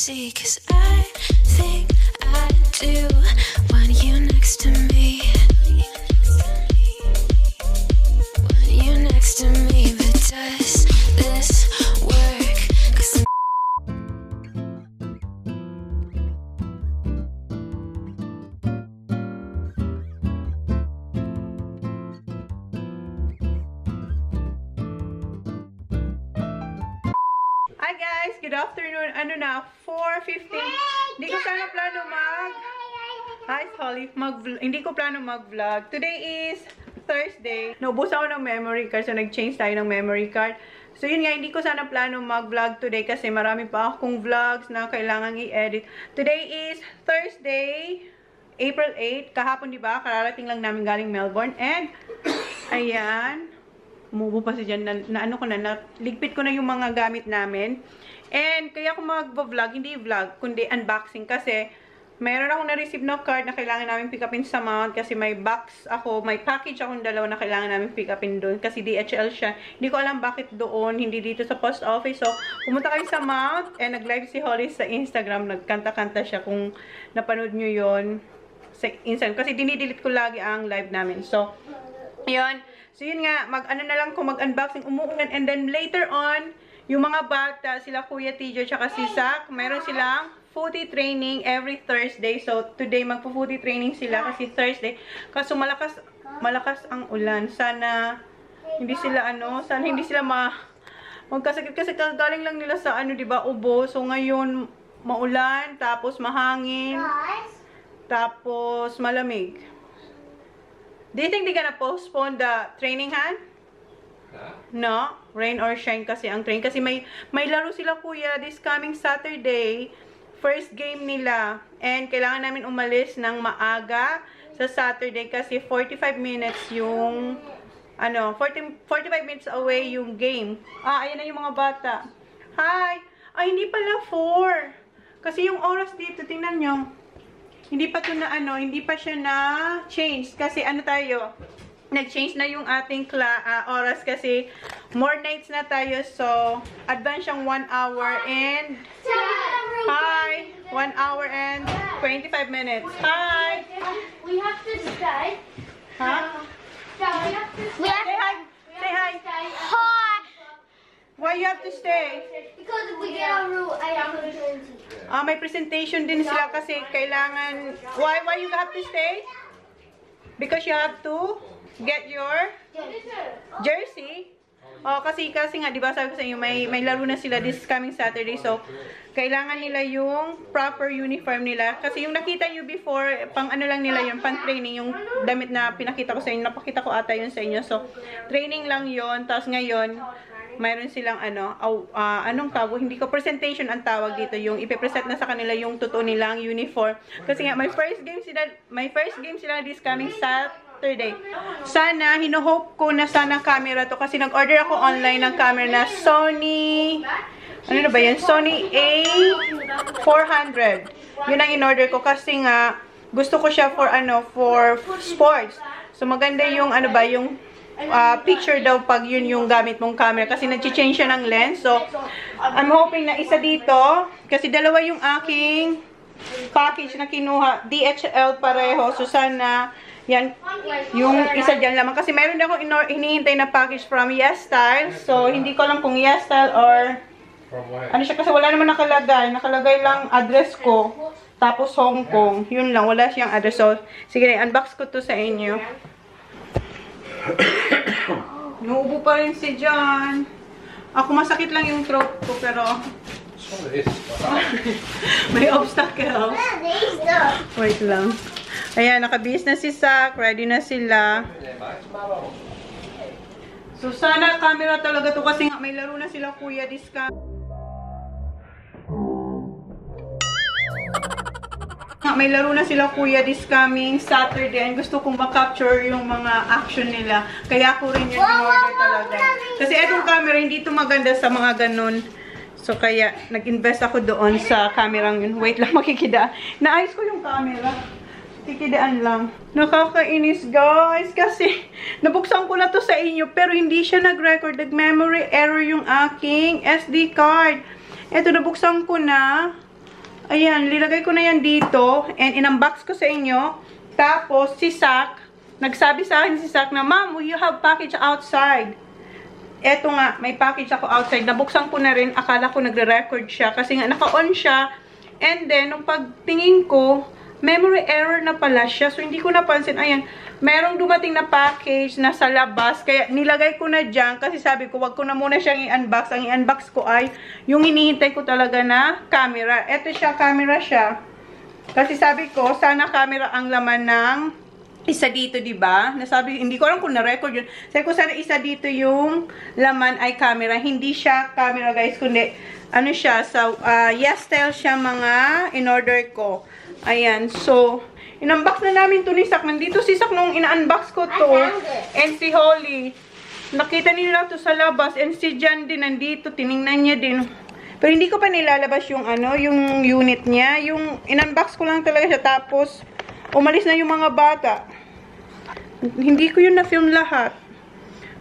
see, 'cause I think I do want you next to me. Want you next to me, but does this work? 'Cause Hi guys! Good afternoon. Ano na? 4:15. Hindi ko sana plano Hi, Holly. Hindi ko plano mag-vlog. Today is Thursday. Naubos ako ng memory card. So, nag-change tayo ng memory card. So, yun nga. Hindi ko sana plano mag-vlog today kasi marami pa akong vlogs na kailangan i-edit. Today is Thursday, April 8. Kahapon, di ba? Kararating lang namin galing Melbourne. And, ayan. Umubo pa si Jan. Ligpit ko na yung mga gamit namin. And, kaya ako mag-vlog, hindi vlog, kundi unboxing. Kasi, meron akong na-receive na card na kailangan namin pick upin sa Mount. Kasi may box ako, may package akong dalawa na kailangan namin pick upin doon. Kasi DHL siya. Hindi ko alam bakit doon, hindi dito sa post office. So, pumunta kami sa Mount. And, nag-live si Holly sa Instagram. Nagkanta-kanta siya kung napanood nyo yon sa Instagram. Kasi dinidelete ko lagi ang live namin. So, yun. So, yun nga, mag-ano na lang kung mag-unboxing, umuulan. And then, later on, yung mga bata, sila Kuya Tijo, tsaka si Zach, meron silang footy training every Thursday. So, today, magpo-footy training sila kasi Thursday. Kaso, malakas ang ulan. Sana, hindi sila, magkasakit kasi galing lang nila sa, diba, ubo. So, ngayon, maulan, tapos mahangin, tapos malamig. Do you think they're gonna postpone the training, Han? No? Rain or shine kasi ang train. Kasi may laro sila, Kuya, this coming Saturday. First game nila. And kailangan namin umalis ng maaga sa Saturday kasi 45 minutes yung 45 minutes away yung game. Ayan na yung mga bata. Hi! Ay, hindi pala 4. Kasi yung oras dito, tingnan nyo. Hindi pa hindi pa siya na change kasi tayo, nag-change na yung ating oras kasi more nights na tayo, so advance siyang 1 hour and 1 hour and 25 minutes. Hi! We have to stay. Huh? We have to Say hi! Say hi! Hi! Why you have to stay? Because if we get on Route 820. May presentation din sila kasi kailangan. Why you have to stay? Because you have to get your jersey. Kasi nga, di ba sabi ko sa inyo, may laro na sila this coming Saturday. So, kailangan nila yung proper uniform nila. Kasi yung nakita nyo before, pang lang nila yun, pang training, yung damit na pinakita ko sa inyo, napakita ko ata yun sa inyo. So, training lang yun. Tapos ngayon, mayroon silang anong tawag, hindi ko presentation ang tawag dito, yung ipipresent na sa kanila yung totoo nilang uniform. Kasi nga, my first game sila this coming Saturday. Sana, hino-hope ko na sana camera to kasi nag-order ako online ng camera na Sony, Sony A400. Yun ang in-order ko kasi nga, gusto ko siya for sports. So, maganda yung yung picture daw pag yun yung gamit mong camera kasi nag-change siya ng lens. So, I'm hoping na isa dito kasi dalawa yung aking package na kinuha. DHL pareho. So, sana yan, yung isa dyan lamang. Kasi meron din ako hinihintay na package from YesStyle. So, hindi ko alam kung YesStyle or siya kasi wala naman nakalagay. Nakalagay lang address ko. Tapos Hong Kong. Yun lang. Wala siyang address. So, sige na, unbox ko to sa inyo. Nauubo pa rin si John. Ako masakit lang yung throat ko pero may obstacle. Wait lang. Ayan, nakabihis na si Zach. Ready na sila. So sana camera talaga to kasi nga may laro na sila, Kuya, this may laro na sila, Kuya, this coming Saturday and gusto kong ma-capture yung mga action nila. Kaya ko rin yung in-order talaga. Kasi itong camera, hindi ito maganda sa mga ganun. So, kaya nag-invest ako doon sa kamerang yun. Wait lang, makikidaan. Naayos ko yung camera. Kikidaan lang. Nakakainis, guys. Kasi, nabuksan ko na to sa inyo, pero hindi siya nag-record. Nag-memory error yung aking SD card. Ito, nabuksan ko na. Ayan, lilagay ko na yan dito. And inunbox ko sa inyo. Tapos, si Sak, nagsabi sa akin si Sak na, Mom, you have package outside. Eto nga, may package ako outside. Nabuksan ko na rin. Akala ko nagre-record siya. Kasi nga, naka-on siya. And then, nung pagtingin ko, memory error na pala siya. So, hindi ko napansin. Ayan, merong dumating na package na sa labas. Kaya, nilagay ko na dyan. Kasi sabi ko, wag ko na muna siyang i-unbox. Ang i-unbox ko ay yung hinihintay ko talaga na camera. Eto siya, camera siya. Kasi sabi ko, sana camera ang laman ng isa dito, diba? Nasabi, hindi ko alam kung na-record yun. Sabi ko, sana isa dito yung laman ay camera. Hindi siya camera, guys, kundi, ano siya, sa, yes style siya mga in-order ko. Ayan, so, in-unbox na namin to ni Sak. Nandito si Sak nung ina-unbox ko to. And si Holly. Nakita nila to sa labas. And si Jan din nandito. Tiningnan niya din. Pero hindi ko pa nilalabas yung ano, yung unit niya. Yung in-unbox ko lang talaga siya. Tapos, umalis na yung mga bata. Hindi ko yun na-film lahat.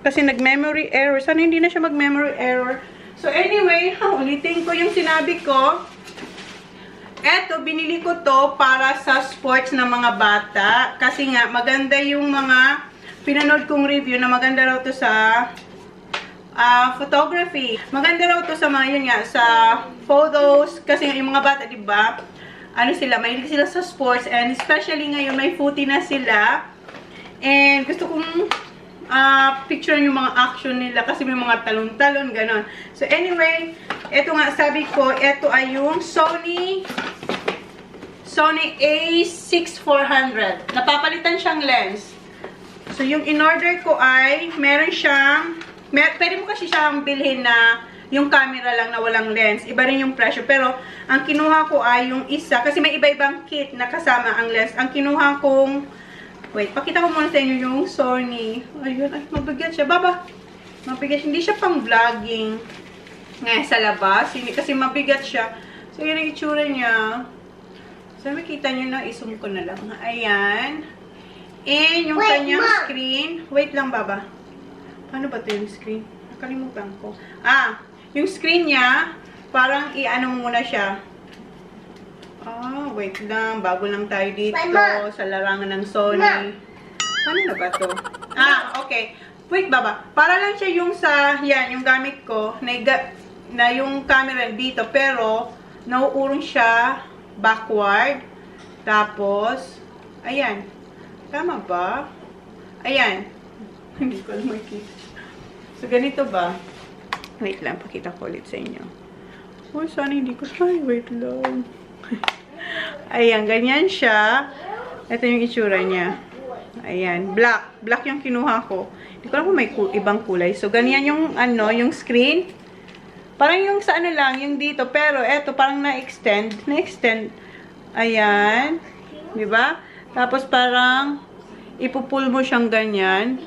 Kasi nag-memory error. Sana hindi na siya mag-memory error. So anyway, ulitin ko yung sinabi ko. Eto, binili ko to para sa sports ng mga bata. Kasi nga, maganda yung mga pinanood kong review na maganda raw to sa photography. Maganda raw to sa mga yun nga, sa photos. Kasi yung mga bata, diba? Ano sila, mahilig sila sa sports. And especially ngayon, may footy na sila. And gusto kong picture yung mga action nila kasi may mga talon-talon, ganon. So anyway, eto nga sabi ko, eto ay yung Sony A6400. Napapalitan siyang lens. So yung in-order ko ay meron siyang, pwede mo kasi siyang bilhin na yung camera lang na walang lens. Iba rin yung presyo. Pero ang kinuha ko ay yung isa kasi may iba-ibang kit na kasama ang lens. Ang kinuha kong, wait, pakita ko muna sa inyo yung Sony. Ayun, ay, mabigat siya. Baba, mabigat siya. Hindi siya pang vlogging. Ngayon, sa labas. Hindi, kasi mabigat siya. So, yun ang itsura niya. So, makita nyo na, i-zoom ko na lang. Ayan. And, yung kanyang screen. Wait lang, Baba. Paano ba ito yung screen? Nakalimutan ko. Yung screen niya, parang i-ano muna siya. Wait lang. Bago lang tayo dito sa larangan ng Sony. Ano na ba to? Okay. Wait, Baba. Para lang siya yung sa, yan, yung gamit ko, na yung camera dito, pero, nauurong siya backward. Tapos, ayan. Tama ba? Ayan. Hindi ko alam makikita. So, ganito ba? Wait lang. Pakita ko ulit sa inyo. Sana hindi ko. Wait lang. Ayan, ganyan siya. Ito yung itsura niya. Ayan, black. Black yung kinuha ko. Hindi ko alam kung may ibang kulay. So, ganyan yung, yung screen. Parang yung sa ano lang, yung dito. Pero, eto, parang na-extend. Na-extend. Ayan. Diba? Tapos, parang, ipupull mo siyang ganyan.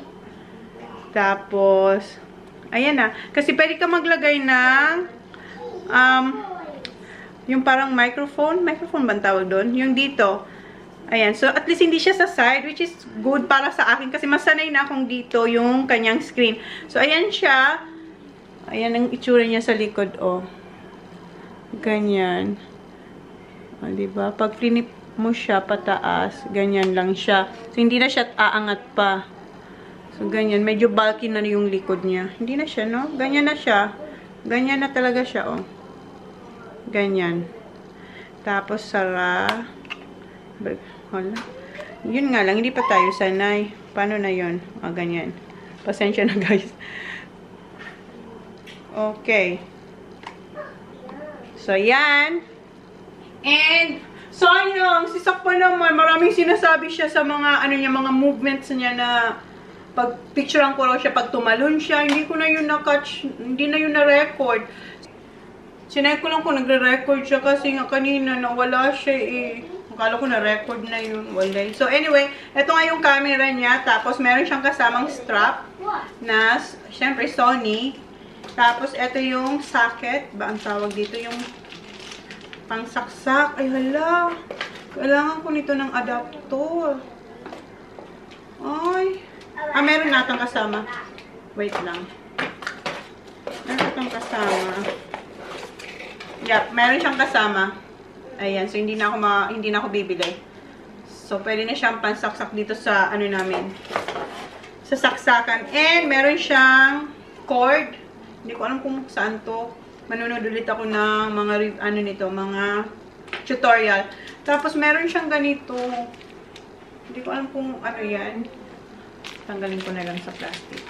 Tapos, ayan na. Kasi, pwede ka maglagay ng, yung parang microphone. Microphone ba ang tawag doon? Yung dito. Ayan. So, at least hindi siya sa side, which is good para sa akin. Kasi masanay na akong dito yung kanyang screen. So, ayan siya. Ayan ang itsura niya sa likod, oh. Ganyan. O, diba? Pag pinip mo siya pataas, ganyan lang siya. So, hindi na siya aangat pa. So, ganyan. Medyo bulky na yung likod niya. Hindi na siya, no? Ganyan na siya. Ganyan na talaga siya, oh. Ganyan. Tapos, sara. Wala. Yun nga lang, hindi pa tayo sanay. Paano na yun? Ganyan. Pasensya na, guys. Okay. So, yan. And, sayang, si Sak pa naman, maraming sinasabi siya sa mga, mga movements niya na pag picturean ko raw siya, pag tumalon siya, hindi ko na yun na-catch, hindi na yun na-record. Sinay ko lang kung nagre-record siya kasi nga kanina nawala siya eh. Akala ko na-record na yun. Wala. So anyway, ito nga yung camera niya. Tapos meron siyang kasamang strap na, syempre, Sony. Tapos ito yung socket. Ba ang tawag dito? Yung pangsaksak. Ay hala. Kailangan ko nito ng adapter. Ay. Meron natang kasama. Wait lang. Meron natang kasama. Yep, meron siyang kasama. Ayan, so hindi na ako bibili. So, pwede na siyang pansaksak dito sa, ano namin, sa saksakan. And, meron siyang cord. Hindi ko alam kung saan to. Manunod ulit ako ng mga, ano nito, mga tutorial. Tapos, meron siyang ganito. Hindi ko alam kung ano yan. Tanggalin ko na lang sa plastic.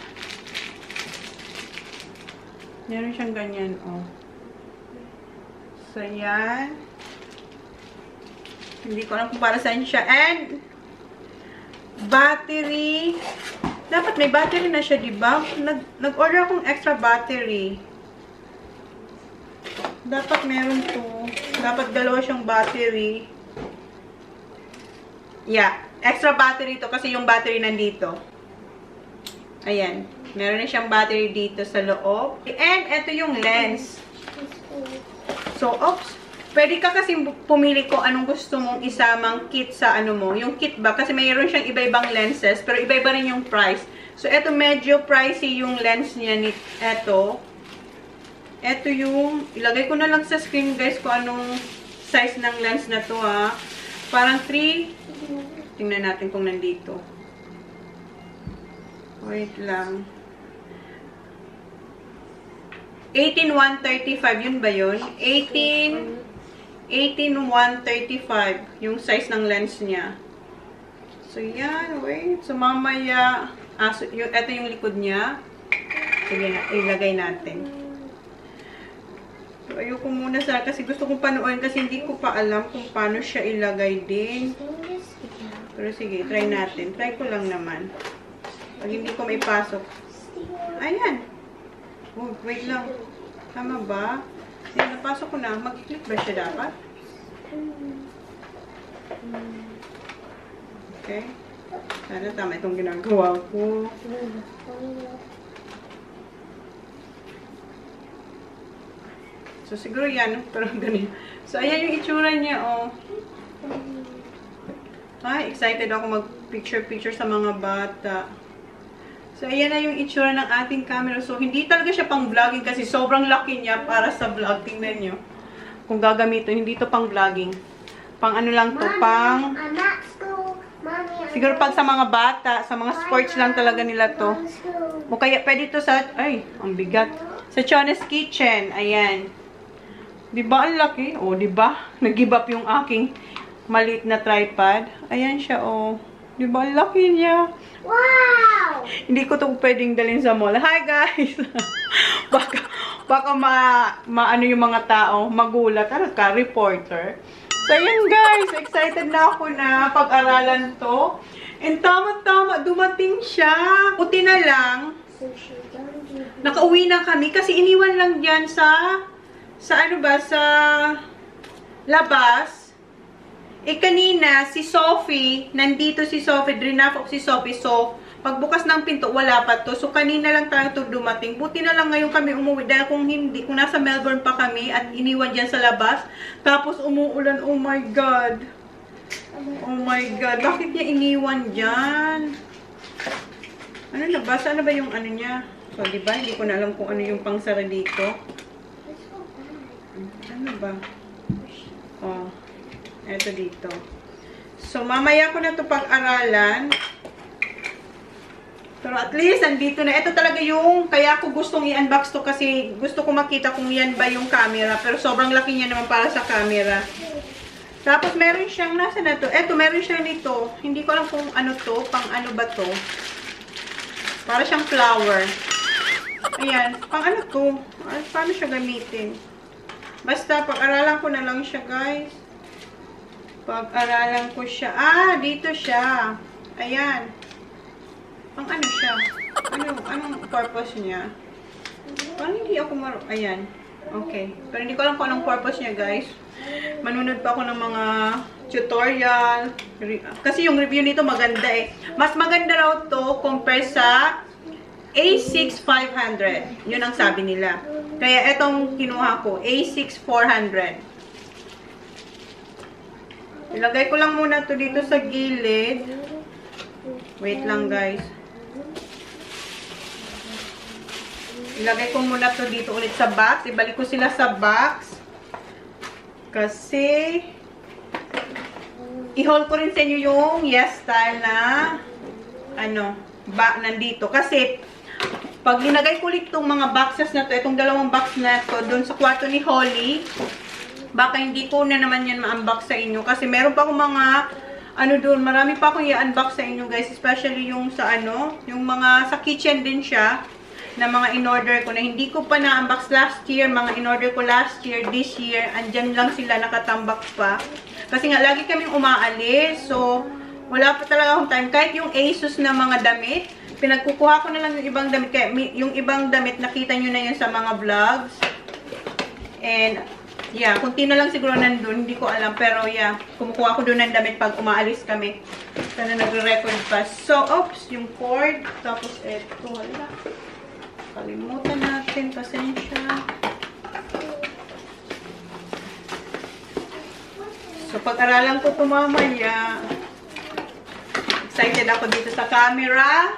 Meron siyang ganyan, oh. So, yan. Hindi ko alam kung para saan siya. And, battery. Dapat may battery na siya, diba? Nag-order akong extra battery. Dapat meron to. Dapat dalawa siyang battery. Yeah. Extra battery to kasi yung battery nandito. Ayan. Meron na siyang battery dito sa loob. And, ito yung lens. So, oops. Pwede ka kasi pumili kung anong gusto mong isamang kit sa ano mo. Yung kit ba? Kasi mayroon siyang iba-ibang lenses. Pero iba-iba rin yung price. So, ito medyo pricey yung lens niya. Ito. Ito yung, ilagay ko na lang sa screen guys kung anong size ng lens na to ha. Parang 3. Tingnan natin kung nandito. Wait lang. 18-135. Yun ba yun? 18-135. Yung size ng lens niya. So, yan. Wait. So, mamaya. So, ito yung likod niya. Sige na. Ilagay natin. So, ayoko muna sa kasi gusto kong panuorin kasi hindi ko pa alam kung paano siya ilagay din. Pero sige, try natin. Try ko lang naman. Pag hindi ko may pasok. Ayan. Oh, wait lang. Tama ba? Ayan, napasok ko na. Mag-click ba siya dapat? Okay. Sana tama itong ginagawa ko. So, siguro yan. Pero ganun. So, ayan yung itsura niya, oh. Ay, excited ako mag-picture-picture sa mga bata. So, ayan na yung itsura ng ating camera. So, hindi talaga siya pang vlogging kasi sobrang laki niya para sa vlog. Tingnan nyo. Kung gagamitin, hindi to pang vlogging. Pang ano lang to, pang... Siguro pag sa mga bata, sa mga sports lang talaga nila to. O kaya pwede to sa... Ay, ang bigat. Sa Chona's Kitchen. Ayan. Diba ang laki? O, diba? Nag-give up yung aking maliit na tripod. Ayan siya, o. Diba ang laki niya? Wow! Hindi ko to pwedeng dalhin sa mall. Hi, guys! baka maano yung mga tao, magulat. Ano ka, reporter? So, ayan guys, excited na ako na pag-aralan to. And tama-tama, dumating siya. Puti na lang. Nakauwi na kami kasi iniwan lang dyan sa ano ba, sa labas. Kanina, si Sophie, nandito si Sophie, drinap ako si Sophie. So, pagbukas ng pinto, wala pa to. So, kanina lang tayo to dumating. Buti na lang ngayon kami umuwi. Dahil kung nasa Melbourne pa kami at iniwan dyan sa labas. Tapos, umuulan. Oh my God. Oh my God. Bakit niya iniwan dyan? Ano na ba? Saan na ba yung ano niya? So, diba? Hindi ko na alam kung ano yung pangsara dito. Ano ba? Oh. Ito dito. So, mamaya ko na ito pag-aralan. Pero at least, andito na. Ito talaga yung, kaya ako gustong i-unbox to kasi gusto ko makita kung yan ba yung camera. Pero sobrang laki niya naman para sa camera. Tapos, meron siyang, nasa na to? Ito, meron siyang nito. Hindi ko alam kung ano to, pang ano ba to. Para siyang flower. Ayan, pang ano to? Paano siya gamitin? Basta, pag-aralan ko na lang siya, guys. Pag-aralan ko siya. Dito siya. Ayan. Pang ano siya? Anong purpose niya? Parang hindi ako ayan. Okay. Pero hindi ko alam kung anong purpose niya, guys. Manunod pa ako ng mga tutorial. Kasi yung review nito maganda eh. Mas maganda raw to compare sa A6 500. Yun ang sabi nila. Kaya etong kinuha ko, A6 400. Ilagay ko lang muna to dito sa gilid. Wait lang, guys. Ilagay ko muna to dito ulit sa box. Ibalik ko sila sa box. Kasi i-haul ko rin sa inyo yung Yes Style na nandito. Kasi, pag linagay ko ulit itong mga boxes na to, itong dalawang box na to, dun sa kwarto ni Holly, baka hindi ko na naman yan ma-unbox sa inyo. Kasi meron pa akong mga, doon, marami pa akong i-unbox sa inyo, guys. Especially yung sa yung mga sa kitchen din siya, na mga in-order ko na hindi ko pa na-unbox last year, mga in-order ko last year, this year, andyan lang sila nakatambak pa. Kasi nga, lagi kaming umaalis, so, wala pa talaga akong time. Kahit yung ASUS na mga damit, pinagkukuha ko na lang yung ibang damit. Kaya yung ibang damit, nakita nyo na yun sa mga vlogs. And, yeah, kunti na lang siguro nandun, hindi ko alam. Pero, yeah, kumukuha ko doon ng damit pag umaalis kami. Sana nagre-record pa. So, oops, yung cord. Tapos, eto, wala. Kalimutan natin, pasensya. So, pag-aralan ko ito mamaya. Excited ako dito sa camera.